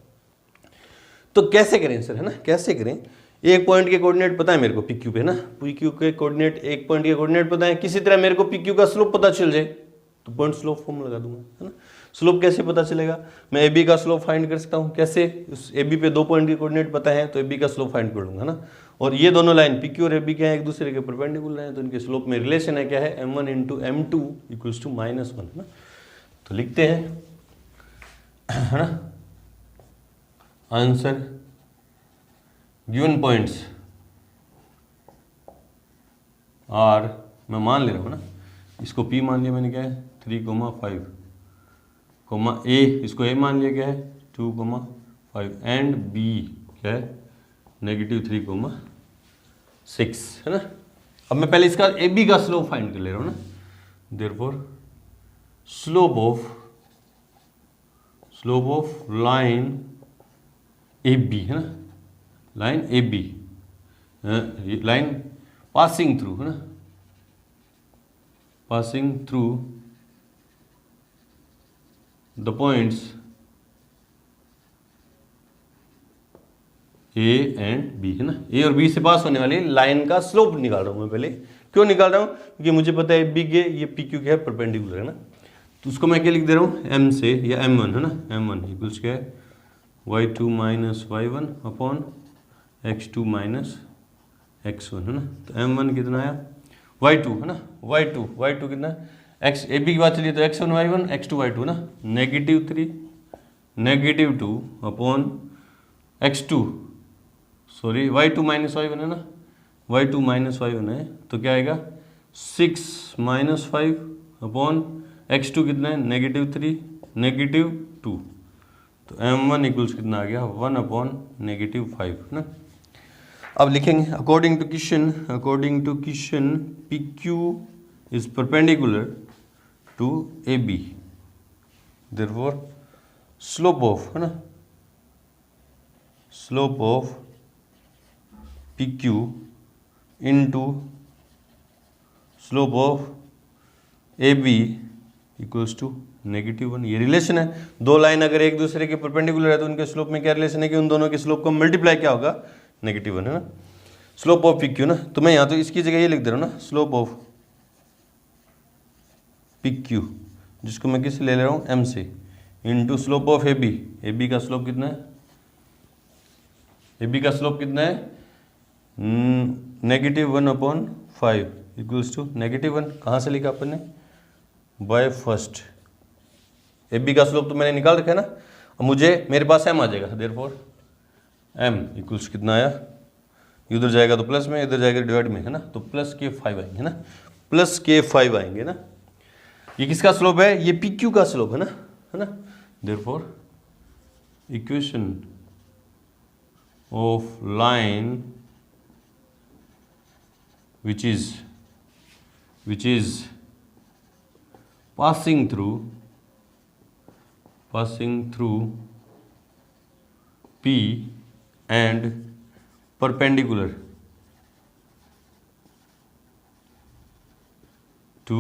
तो कैसे करें सर, है ना, कैसे करें, एक पॉइंट के कोऑर्डिनेट पता है मेरे को पी क्यू पे ना, पी क्यू के कोऑर्डिनेट, एक पॉइंट के कोऑर्डिनेट पता है, किसी तरह मेरे को पी क्यू का स्लोप पता चल जाए तो पॉइंट स्लोप फॉर्म लगा दूंगा, है ना। स्लोप कैसे पता चलेगा, मैं ए बी का स्लोप फाइंड कर सकता हूँ, कैसे, उस ए बी पे 2 पॉइंट के कोऑर्डिनेट पता है तो ए बी का स्लोप फाइंड कर लूंगा ना। और ये दोनों लाइन पी क्यू और ए बी क्या है, एक दूसरे के परपेंडिकुलर है, तो इनके स्लोप में रिलेशन है, क्या है, m1 into m2 equals to -1 है ना। तो लिखते हैं, है ना, आंसर गिवन पॉइंट्स आर, मैं मान ले रहा हूँ ना, इसको P मान लिया मैंने, क्या है 3,5, ए इसको ए मान लिया, क्या है 2,5, एंड बी क्या है -3,6 है ना। अब मैं पहले इसका ए बी का स्लोप फाइंड कर ले रहा हूँ ना, therefore slope of line A B है ना, line A B, line passing through है ना, passing through the points A and B है ना, ए और बी से पास होने वाली लाइन का स्लोप निकाल रहा हूं मैं पहले। क्यों निकाल रहा हूं, क्योंकि मुझे पता है बी के ये पी क्यू क्या है, परपेंडिकुलर है ना। तो उसको मैं क्या लिख दे रहा हूँ, एम से या m1 है ना, m1 इक्वल्स क्या है y2 minus y1 upon x2 minus x1 है ना। तो m1 कितना आया, y2 है ना, y2 कितना, x ए बी की बात चलिए तो x1 y1 x2 y2 ना, -3 -2 upon x2 sorry y2 minus y1 है ना, y2 माइनस y1 है, तो क्या आएगा 6 - 5 अपॉन x2 कितना है -3 -2, तो m1 इक्वल्स कितना आ गया 1 अपॉन -5 है ना। अब लिखेंगे according to question P Q is perpendicular to A B, therefore slope of है ना, slope of P Q into slope of A B equals to -1। ये रिलेशन है, दो लाइन अगर एक दूसरे के परपेंडिकुलर है तो उनके स्लोप में क्या रिलेशन है कि उन दोनों के स्लोप का मल्टीप्लाई क्या होगा, -1 है ना। स्लोप ऑफ पी क्यू ना, तो मैं यहाँ तो इसकी जगह ये लिख दे रहा हूँ ना, स्लोप ऑफ पी क्यू, जिसको मैं किससे ले रहा हूँ एम से, into slope of A B का स्लोप कितना है, ए बी का स्लोप कितना है -1/5 इक्वल्स टू -1। कहाँ से लिखा अपन ने, बाय फर्स्ट। ए बी का स्लोप तो मैंने निकाल रखा है ना, अब मुझे मेरे पास एम आ जाएगा, देयरफॉर एम इक्वल्स कितना आया, इधर जाएगा तो प्लस में, इधर जाएगा डिवाइड में है ना, तो +k5 आएंगे ना, +k5 आएंगे ना। ये किसका स्लोप है, ये पी क्यू का स्लोप है ना, therefore equation of line which is passing through P and perpendicular to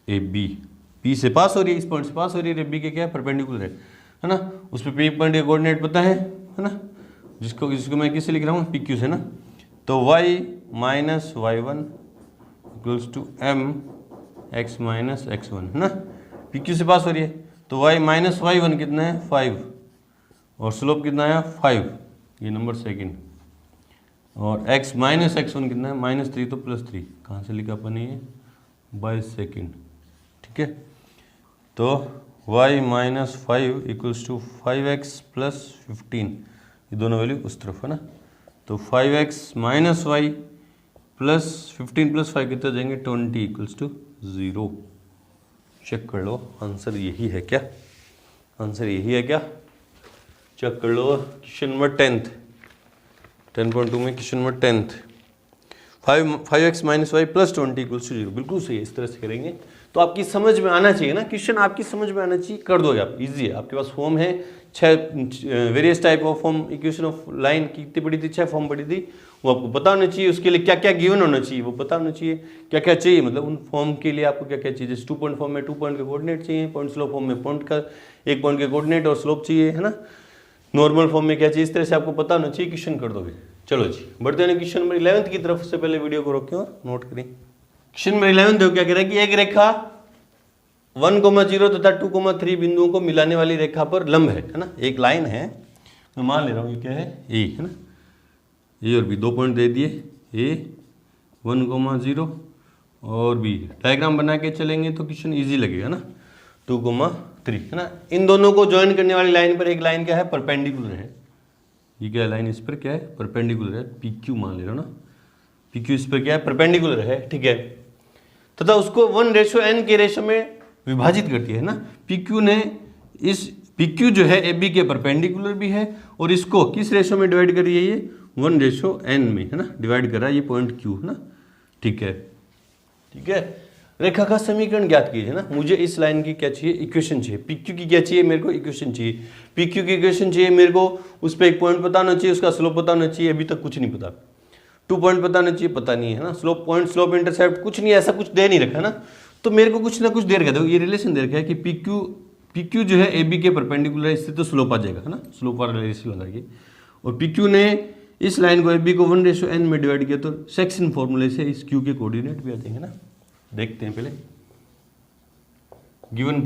AB। P से पास हो रही है, इस पॉइंट से पास हो रही है, B के क्या है, परपेंडिकुलर है ना। उस पर P पॉइंट के कोऑर्डिनेट पता है ना, जिसको मैं किससे लिख रहा हूँ, PQ से ना। तो y minus y1 equals to m x minus x1 है ना, PQ से पास हो रही है, तो y माइनस y1 कितना है 5, और स्लोप कितना है 5, ये नंबर सेकंड, और x माइनस x1 कितना है -3, तो +3, कहाँ से लिखा अपन ये बाय सेकंड। ठीक है, तो y minus 5 equals to 5x plus 15, ये दोनों वैल्यू उस तरफ है ना। तो 5x minus y plus 15 plus 5 कितना जाएंगे 20 इक्वल्स टू 0। चेक कर लो आंसर यही है क्या, आंसर यही है क्या, चेक कर लो। क्वेश्चन नंबर 10.2 में question number 10 5x minus y plus 20 equals to 0, बिल्कुल सही है। इस तरह से करेंगे तो आपकी समझ में आना चाहिए ना, क्वेश्चन आपकी समझ में आना चाहिए, कर दोगे आप, इजी है। आपके पास फॉर्म है 6 various type of form, equation of line कितनी पड़ी थी, 6 फॉर्म पड़ी थी, वो आपको पता होना चाहिए। उसके लिए क्या क्या गिवन होना चाहिए वो पता होना चाहिए, क्या क्या चाहिए, मतलब उन फॉर्म के लिए आपको क्या क्या चाहिए। जैसे 2 पॉइंट फॉर्म में 2 पॉइंट के कोऑर्डिनेट चाहिए, पॉइंट स्लोप फॉर्म में पॉइंट का 1 पॉइंट के कोऑर्डिनेट और स्लोप चाहिए, है ना। नॉर्मल फॉर्म में क्या चाहिए, इस तरह से आपको पता होना चाहिए, क्वेश्चन कर दोगे। चलो जी बढ़ते हैं क्वेश्चन नंबर 11 की तरफ। से पहले वीडियो को रोकें और नोट करें। क्वेश्चन नंबर 11 देखो क्या कह रहा है कि एक रेखा 1,0 तथा 2,3 बिंदुओं को मिलाने वाली रेखा पर लंब है ना। एक लाइन है, मैं मान ले रहा हूँ ये क्या है, ए है ना, ए और बी 2 पॉइंट दे दिए, ए 1,0 और बी। डायग्राम बना के चलेंगे तो क्वेश्चन इजी लगेगा ना। 2,3 है ना। इन दोनों को ज्वाइन करने वाली लाइन पर एक लाइन क्या है, परपेंडिकुलर है। ये क्या लाइन इस पर क्या है, परपेंडिकुलर है, PQ मान ले रहा हूँ ना, PQ इस पर क्या है, परपेंडिकुलर है, ठीक है। तथा उसको 1:n के रेशो में विभाजित करती है ना। PQ ने इस PQ जो है AB के परपेंडिकुलर भी है और इसको किस रेशो में डिवाइड कर रही है, ये 1:n में है ना, डिवाइड कर रहा है ये पॉइंट Q है ना, ठीक है। ठीक है, रेखा का समीकरण ज्ञात कीजिए ना। मुझे इस लाइन की क्या चाहिए, इक्वेशन चाहिए। PQ की क्या चाहिए मेरे को, इक्वेशन चाहिए। PQ की इक्वेशन चाहिए मेरे को, उस पर एक पॉइंट पता होना चाहिए, उसका स्लोप पता होना चाहिए, अभी तक कुछ नहीं पता। 2 पॉइंट पता होना चाहिए, पता नहीं है ना। स्लोप पॉइंट, स्लोप इंटरसेप्ट कुछ नहीं, ऐसा कुछ दे नहीं रखा ना। तो मेरे को कुछ ना कुछ दे रखा है। देखो ये रिलेशन दे रखा है कि PQ जो है AB के परपेंडिकुलर है, इससे तो स्लोप आ जाएगा है ना, स्लोप वाला रिलेशन लगाएगी। और PQ ने इस लाइन को AB को 1:n में डिवाइड किया, तो सेक्शन फॉर्मूले से इस Q के कोऑर्डिनेट भी आ जाएंगे ना। देखते हैं पहले गिवन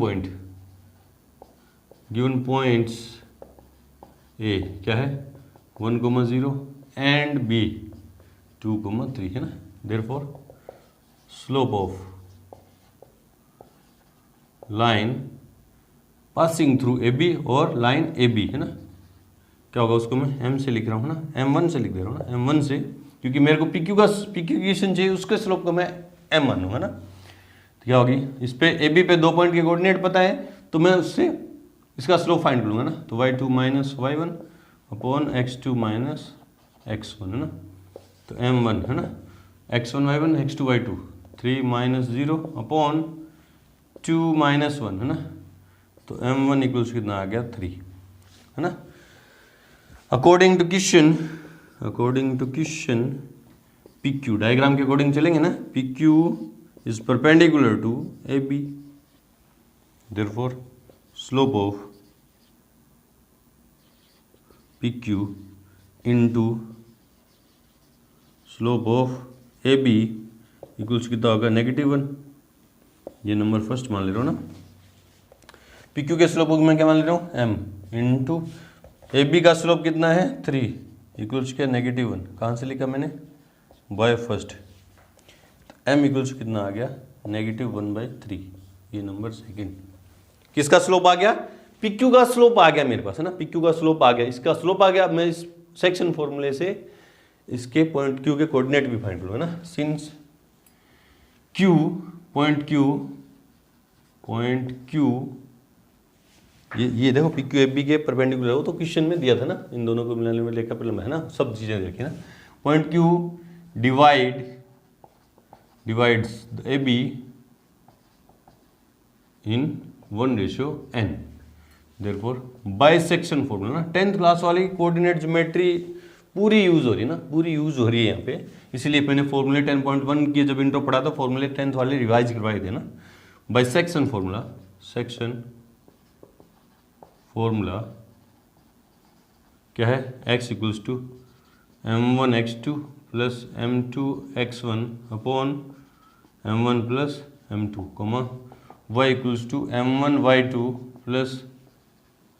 पॉइंट्स A क्या है 1,0 एंड B 2,3 है ना। Therefore slope of line passing through AB और लाइन AB है ना, क्या होगा, उसको मैं M से लिख रहा हूँ ना, M1 से लिख दे रहा हूँ ना, M1 से, क्योंकि मेरे को PQ इक्वेशन चाहिए, उसके स्लोप को मैं M मानूंगा ना। तो क्या होगी, इस पे AB पे 2 पॉइंट के कोऑर्डिनेट पता है, तो मैं उससे इसका स्लोप फाइंड करूंगा ना। तो y2 minus y1 upon x2 minus x1 है ना। तो M1 है ना, x1 y1 x2 y2 3 minus 0 upon 2 minus 1 है ना। तो M1 इक्वल्स कितना आ गया 3 है ना। According to question PQ diagram के अकॉर्डिंग चलेंगे ना। PQ is perpendicular to AB, therefore slope of PQ into slope of AB equals कितना होगा -1। ये नंबर फर्स्ट मान ले रहा हूँ ना। PQ के स्लोप को मैं क्या मान ले रहा हूँ, M इंटू AB का स्लोप कितना है 3 इक्वल्स क्या -1। कहाँ से लिखा मैंने, बाय फर्स्ट। M इक्वल्स कितना आ गया -1/3। ये नंबर सेकंड। किसका स्लोप आ गया, PQ का स्लोप आ गया मेरे पास है ना। PQ का स्लोप आ गया, इसका स्लोप आ गया। मैं इस सेक्शन फॉर्मूले से इसके पॉइंट Q के कोऑर्डिनेट भी फाइंड करूँगा ना। सिंस पॉइंट Q ये देखो PQ AB के परपेंडिकुलर हो, तो क्वेश्चन में दिया था ना, इन दोनों को मिलाने में लेकर पहले है ना, सब चीजें देखी ना। Point Q divides the AB in 1:n, therefore bisection formula ना। 10th क्लास वाली कोऑर्डिनेट ज्योमेट्री पूरी यूज हो रही है ना, पूरी यूज हो रही है यहाँ पे। इसलिए मैंने फॉर्मूले 10.1 की जब इंट्रो पढ़ा तो फॉर्मूले 10th वाले रिवाइज करवाए थे ना। बाइसेक्शन फॉर्मूला, सेक्शन फॉर्मूला क्या है, x equals to m1 x2 plus m2 x1 upon m1 plus m2 comma y equals to m1 y2 plus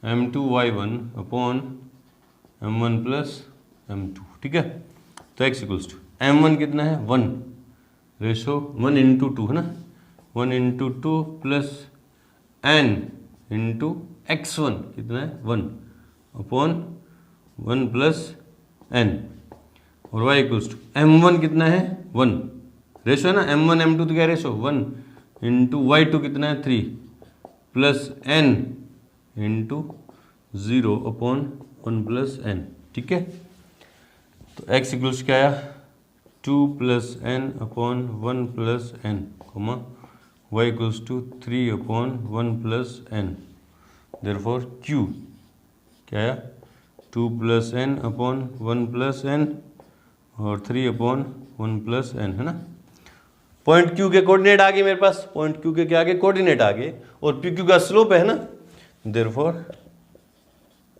m2 y1 upon m1 plus m2। ठीक है, तो x equals to m1 कितना है 1 ratio 1 into 2 है ना, 1 into 2 plus n into x1 कितना है 1 upon 1 plus n और y इक्वल्स टू m1 कितना है 1 रेशो है ना, m1 m2 तो क्या रेशो 1 इंटू y2 कितना है 3 plus n into 0 upon 1 plus n। ठीक है, तो x इक्वल्स क्या आया 2 plus n upon 1 plus n comma y equals to 3 upon 1 plus n। Therefore q क्या आया 2 plus n upon 1 plus n और 3 अपॉन 1 प्लस n, है ना। पॉइंट q के कोऑर्डिनेट आ गए मेरे पास, पॉइंट q के क्या आ गए कोऑर्डिनेट आ गए, और pq का स्लोप है ना। Therefore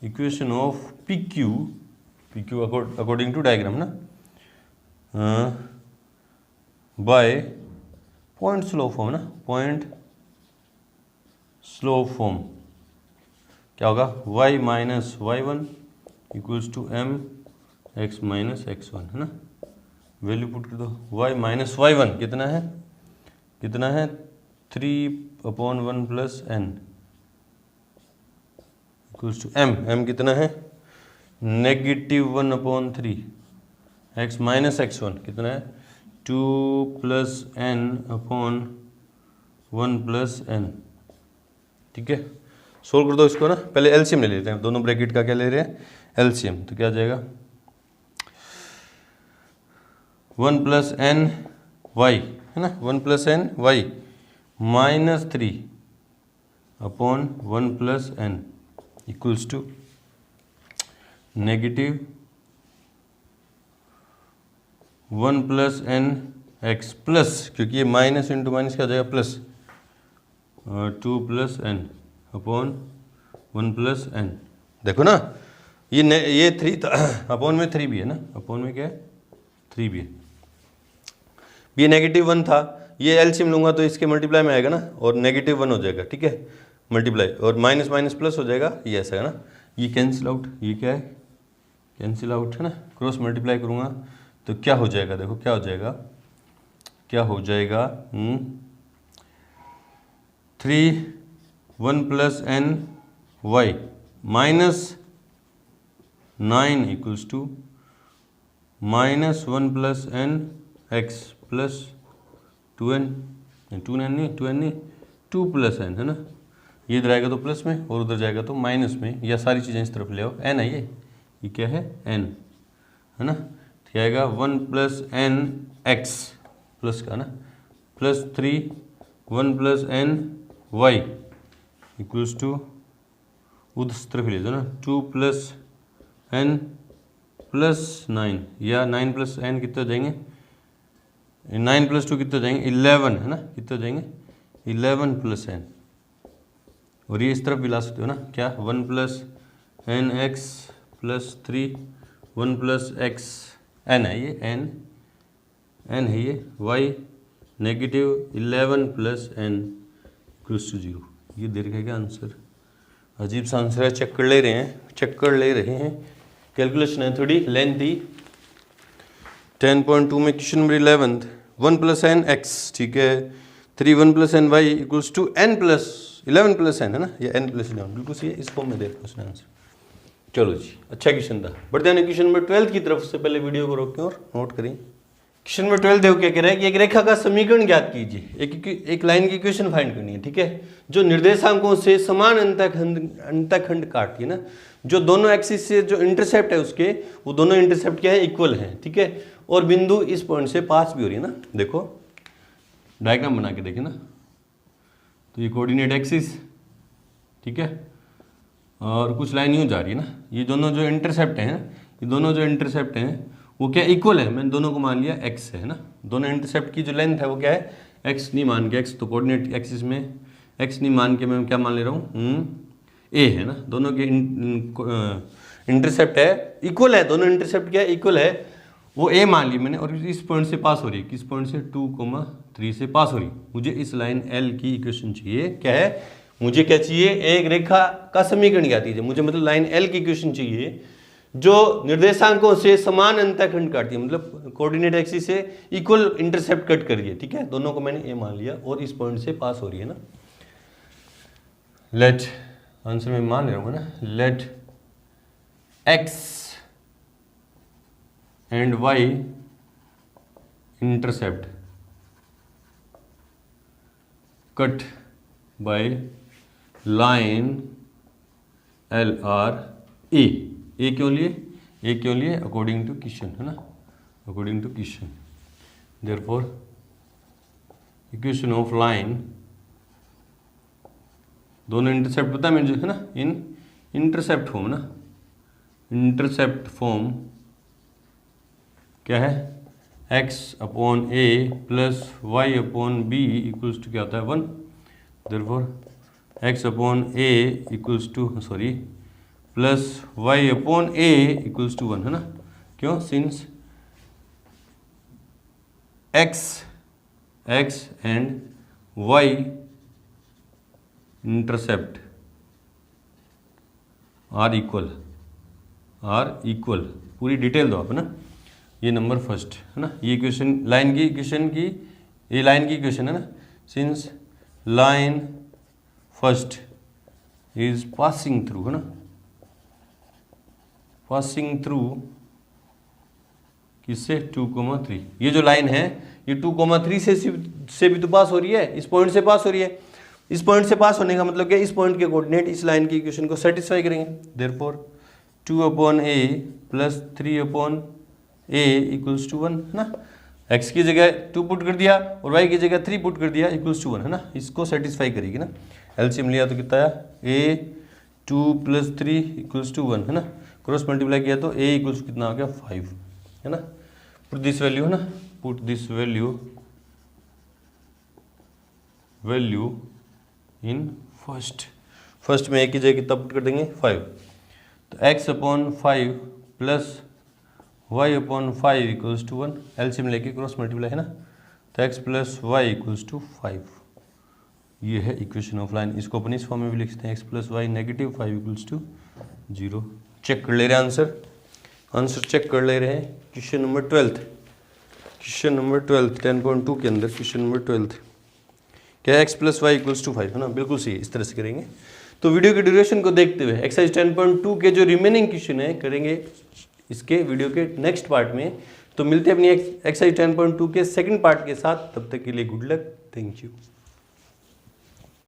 equation of pq according to diagram ना बाय पॉइंट स्लोप फॉर्म ना, पॉइंट स्लोप फॉर्म क्या होगा y minus y1 equals to m x minus x1, है ना। वैल्यू पुट कर दो, y माइनस y1 कितना है 3 upon 1 plus n equals to m कितना है negative 1 upon 3 x minus x1 कितना है 2 plus n upon 1 plus n। ठीक है, सोल्व कर दो इसको ना, पहले एलसीएम ले लेते हैं, दोनों ब्रैकेट का क्या ले रहे हैं एलसीएम, तो क्या आ जाएगा 1 प्लस n y, है ना, 1 plus n y minus 3 upon 1 plus n equals to negative 1 plus n x plus, क्योंकि ये माइनस इंटू माइनस क्या हो जाएगा plus 2 plus n upon 1 plus n। देखो ना ये 3 अपॉन में 3 भी है ना, अपॉन में क्या है 3 भी है, ये नेगेटिव 1 था, ये एलसीएम लूंगा तो इसके मल्टीप्लाई में आएगा ना, और नेगेटिव 1 हो जाएगा। ठीक है, मल्टीप्लाई और माइनस माइनस प्लस हो जाएगा, ये ऐसा है ना, ये कैंसिल आउट, ये क्या है कैंसिल आउट, है ना। क्रॉस मल्टीप्लाई करूँगा तो क्या हो जाएगा, देखो क्या हो जाएगा 3 1 plus n y minus 9 equals to minus 1 plus n x plus 2n नहीं 2 प्लस n, है ना। ये इधर आएगा तो प्लस में और उधर जाएगा तो माइनस में, या सारी चीज़ें इस तरफ ले आओ, n है ये क्या है n, है ना। क्या आएगा 1 प्लस n x प्लस का ना plus 3 1 plus n y equals to उधर तरफ ले दो ना 2 प्लस n प्लस 9, या 9 प्लस n कितना जाएंगे 9 प्लस 2 कितना जाएंगे 11, है ना, कितना जाएंगे 11 प्लस n, और ये इस तरफ भी ला सकते हो ना, क्या 1 plus n x plus 3 1 plus x n है ये n है ये y negative 11 plus n equals to 0। ये दे रखेगा आंसर, अजीब सा आंसर है, चेक कर ले रहे हैं, कैलकुलेशन है थोड़ी लेंथी। 10.2 में question number 11 1 plus n x, ठीक है, 3 1 plus n y equals to n plus 11 plus n, है ना, या n प्लस 11, बिल्कुल सही है, इस फॉर्म में दे रखा उसने आंसर। चलो जी, अच्छा क्वेश्चन था। बढ़ते हैं क्वेश्चन नंबर 12 की तरफ, से पहले वीडियो को रोकें और नोट करें। क्वेश्चन नंबर 12 देखो क्या कह रहा है कि एक रेखा का समीकरण ज्ञात कीजिए, एक लाइन की इक्वेशन फाइंड करनी है। ठीक है, जो निर्देशांकों से समान अंतःखंड काटती है ना, जो दोनों एक्सिस से जो इंटरसेप्ट है उसके, वो दोनों इंटरसेप्ट क्या है इक्वल है। ठीक है, और बिंदु इस पॉइंट से पास भी हो रही है ना, देखो डायग्राम बना के देखे ना, तो ये कोऑर्डिनेट एक्सिस, ठीक है, और कुछ लाइन यूँ जा रही है ना, ये दोनों जो इंटरसेप्ट हैं वो क्या इक्वल है, मैंने दोनों को मान लिया x है ना, दोनों इंटरसेप्ट की जो लेंथ है वो क्या है x नहीं मान के, x तो कोऑर्डिनेट एक्सिस में x नहीं मान के मैं क्या मान ले रहा हूँ a है ना, दोनों के इंटरसेप्ट है इक्वल है, दोनों इंटरसेप्ट क्या है इक्वल है, वो a मान ली मैंने, और इस पॉइंट से पास हो रही है, किस पॉइंट से 2,3 से पास हो रही। मुझे इस लाइन L की इक्वेशन चाहिए, क्या है मुझे क्या चाहिए, एक रेखा का समीकरण ज्ञात कीजिए, मुझे मतलब लाइन L की इक्वेशन चाहिए जो निर्देशांकों से समान अंतःखंड काटती है, मतलब कोऑर्डिनेट एक्सिस से इक्वल इंटरसेप्ट कट कर रही है। ठीक है, दोनों को मैंने ए मान लिया और इस पॉइंट से पास हो रही है ना। लेट, आंसर में मान ले रहा हूँ ना, let x and y intercept cut by line L R A क्यों लिए? ए क्यों लिए? अकॉर्डिंग टू क्वेश्चन, है ना, according to question. Therefore equation of line, दोनों इंटरसेप्ट पता है मुझे, है ना, इन इंटरसेप्ट फॉर्म ना, इंटरसेप्ट फॉर्म क्या है? x upon a plus y upon b equals to क्या होता है? 1। Therefore x upon a equals to plus y upon a equals to 1, है ना। क्यों? Since x and y intercept are equal, पूरी डिटेल दो आप, है ना। ये नंबर फर्स्ट, है ना, ये क्वेश्चन लाइन की क्वेश्चन की, ये लाइन की क्वेश्चन है ना। Since line first is passing through, है ना, पासिंग थ्रू किससे? 2,3। ये जो लाइन है ये 2,3 से भी तो पास हो रही है, इस पॉइंट से पास हो रही है। इस पॉइंट से पास होने का मतलब क्या? इस पॉइंट के कोऑर्डिनेट इस लाइन की इक्वेशन को सेटिस्फाई करेंगे। Therefore 2 upon a plus 3 upon a equals to 1, है ना। x की जगह 2 पुट कर दिया और y की जगह 3 पुट कर दिया, इक्वल्स टू 1, है ना। इसको सेटिस्फाई करेगी ना। एलसीएम लिया तो कितना आया? a 2 प्लस 3 इक्वल्स टू 1, है ना। क्रॉस मल्टीप्लाई किया तो a इक्वल्स टू कितना आ गया? 5, है ना। पुट दिस वैल्यू, है ना, put this value in first में a की जगह कितना पुट कर देंगे? 5। तो x upon 5 plus y upon 5 equals to 1, LCM लेके क्रॉस मल्टीप्लाई, है ना। तो x plus y equals to 5, ये है इक्वेशन ऑफ लाइन। इसको अपन इस फॉर्म में भी लिख सकते हैं, x plus y negative 5 equals to 0। Check कर ले रहे हैं आंसर चेक कर ले रहे हैं। क्वेश्चन नंबर 12 10.2 के अंदर क्वेश्चन नंबर 12 क्या है? x plus y equals to 5, है ना। बिल्कुल सही, इस तरह से करेंगे। तो वीडियो के ड्यूरेशन को देखते हुए एक्सरसाइज 10.2 के जो रिमेनिंग क्वेश्चन है करेंगे इसके वीडियो के नेक्स्ट पार्ट में। तो मिलते हैं अपनी एक्सरसाइज 10.2 के सेकंड पार्ट के साथ, तब तक के लिए गुड लक, थैंक यू।